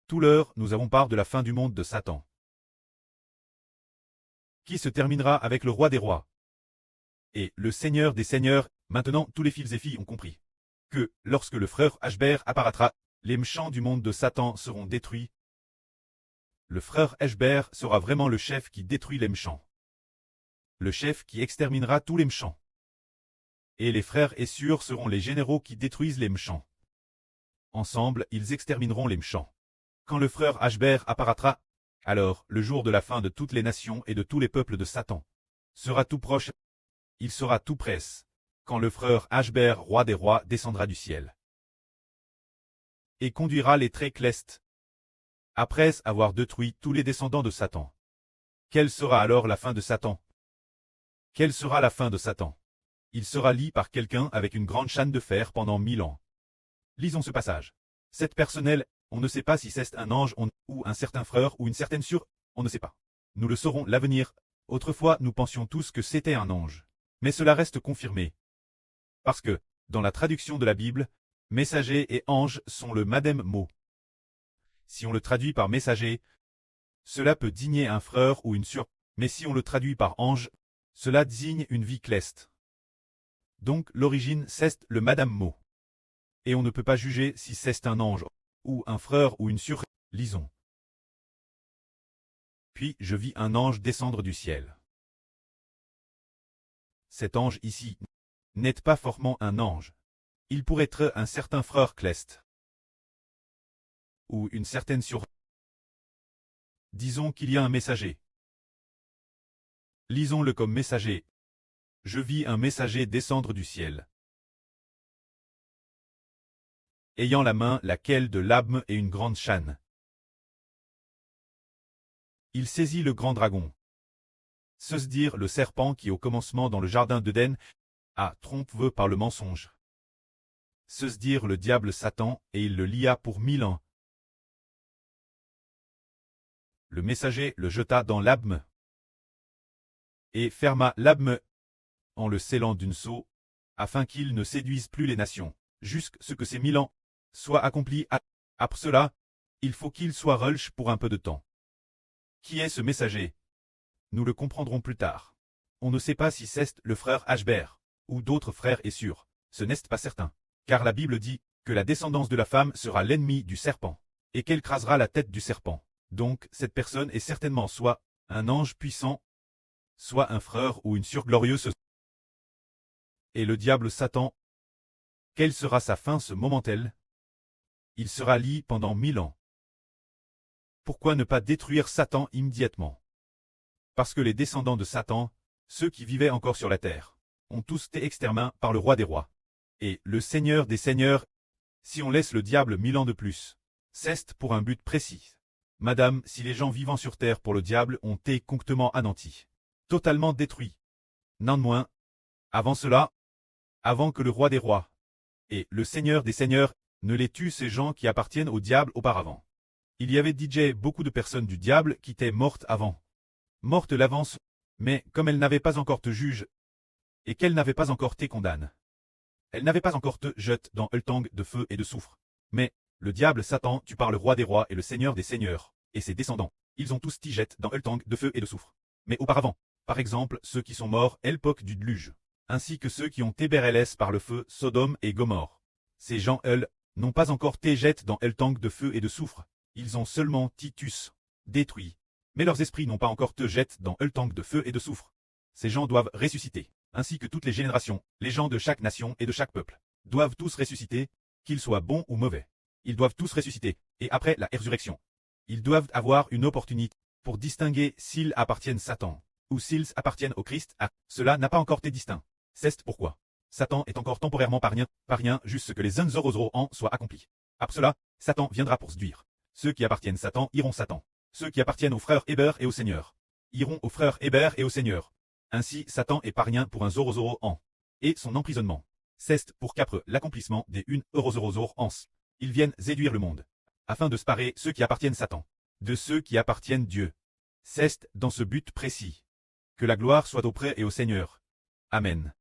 Tout l'heure, nous avons part de la fin du monde de Satan, qui se terminera avec le roi des rois et le Seigneur des seigneurs. Maintenant, tous les fils et filles ont compris que, lorsque le frère Ashbert apparaîtra, les méchants du monde de Satan seront détruits. Le frère Ashbert sera vraiment le chef qui détruit les méchants. Le chef qui exterminera tous les méchants. Et les frères Essur seront les généraux qui détruisent les méchants. Ensemble, ils extermineront les méchants. Quand le frère Ashbert apparaîtra, alors le jour de la fin de toutes les nations et de tous les peuples de Satan sera tout proche. Il sera tout presse, quand le frère Ashbert, roi des rois, descendra du ciel et conduira les très clestes, après avoir détruit tous les descendants de Satan. Quelle sera alors la fin de Satan? Quelle sera la fin de Satan? Il sera lié par quelqu'un avec une grande chaîne de fer pendant 1000 ans. Lisons ce passage. Cette personnelle, on ne sait pas si c'est un ange ou un certain frère ou une certaine sûre, on ne sait pas. Nous le saurons l'avenir. Autrefois, nous pensions tous que c'était un ange. Mais cela reste confirmé. Parce que, dans la traduction de la Bible, messager et ange sont le même mot. Si on le traduit par messager, cela peut désigner un frère ou une sœur, mais si on le traduit par ange, cela désigne une vie céleste. Donc l'origine c'est le madame mot. Et on ne peut pas juger si c'est un ange, ou un frère ou une sœur. Lisons. Puis je vis un ange descendre du ciel. Cet ange ici n'est pas forcément un ange. Il pourrait être un certain frère céleste. Ou une certaine sœur. Disons qu'il y a un messager. Lisons-le comme messager. Je vis un messager descendre du ciel, ayant la main laquelle de l'âme et une grande chaîne. Il saisit le grand dragon. C'est dire le serpent qui au commencement dans le jardin d'Éden a trompé par le mensonge. C'est dire le diable Satan, et il le lia pour 1000 ans. Le messager le jeta dans l'abîme et ferma l'abîme en le scellant d'une sceau, afin qu'il ne séduise plus les nations, jusqu'à ce que ces 1000 ans soient accomplis. Après cela, il faut qu'il soit relâché pour un peu de temps. Qui est ce messager? Nous le comprendrons plus tard. On ne sait pas si c'est le frère Ashbert, ou d'autres frères et sœurs, ce n'est pas certain, car la Bible dit que la descendance de la femme sera l'ennemi du serpent, et qu'elle crasera la tête du serpent. Donc cette personne est certainement soit un ange puissant, soit un frère ou une sœur glorieuse. Et le diable Satan, quelle sera sa fin ce moment-elle? Il sera lié pendant 1000 ans. Pourquoi ne pas détruire Satan immédiatement? Parce que les descendants de Satan, ceux qui vivaient encore sur la terre, ont tous été exterminés par le roi des rois. Et le Seigneur des seigneurs, si on laisse le diable 1000 ans de plus, c'est pour un but précis. Madame, si les gens vivant sur terre pour le diable ont été concrètement anéantis, totalement détruits. Non moins. Avant cela, avant que le roi des rois et le Seigneur des seigneurs ne les tuent ces gens qui appartiennent au diable auparavant. Il y avait déjà beaucoup de personnes du diable qui étaient mortes avant. Mortes l'avance, mais comme elles n'avaient pas encore te juge, et qu'elles n'avaient pas encore te condamne. Elles n'avaient pas encore te jette dans le tank de feu et de soufre. Mais, le diable Satan tue par le roi des rois et le Seigneur des seigneurs, et ses descendants, ils ont tous t'y jettent dans le tank de feu et de soufre. Mais auparavant, par exemple, ceux qui sont morts à l'époque du déluge, ainsi que ceux qui ont été brûlés par le feu, Sodome et Gomorrhe. Ces gens, eux, n'ont pas encore été jetés dans le tank de feu et de soufre, ils ont seulement Titus, détruit. Mais leurs esprits n'ont pas encore été jetés dans le tank de feu et de soufre. Ces gens doivent ressusciter, ainsi que toutes les générations, les gens de chaque nation et de chaque peuple, doivent tous ressusciter, qu'ils soient bons ou mauvais. Ils doivent tous ressusciter, et après la résurrection, ils doivent avoir une opportunité pour distinguer s'ils appartiennent à Satan, ou s'ils appartiennent au Christ. Cela n'a pas encore été distinct. C'est pourquoi Satan est encore temporairement par rien, jusqu'à ce que les uns heureux en soient accomplis. Après cela, Satan viendra pour séduire. Ceux qui appartiennent à Satan iront Satan. Ceux qui appartiennent aux frères Hébert et au Seigneur iront aux frères Hébert et au Seigneur. Ainsi, Satan est par rien pour un zoro an. Et son emprisonnement, c'est pour qu'après l'accomplissement des 1 ans, ils viennent séduire le monde, afin de séparer ceux qui appartiennent Satan de ceux qui appartiennent Dieu. C'est dans ce but précis que la gloire soit auprès et au Seigneur. Amen.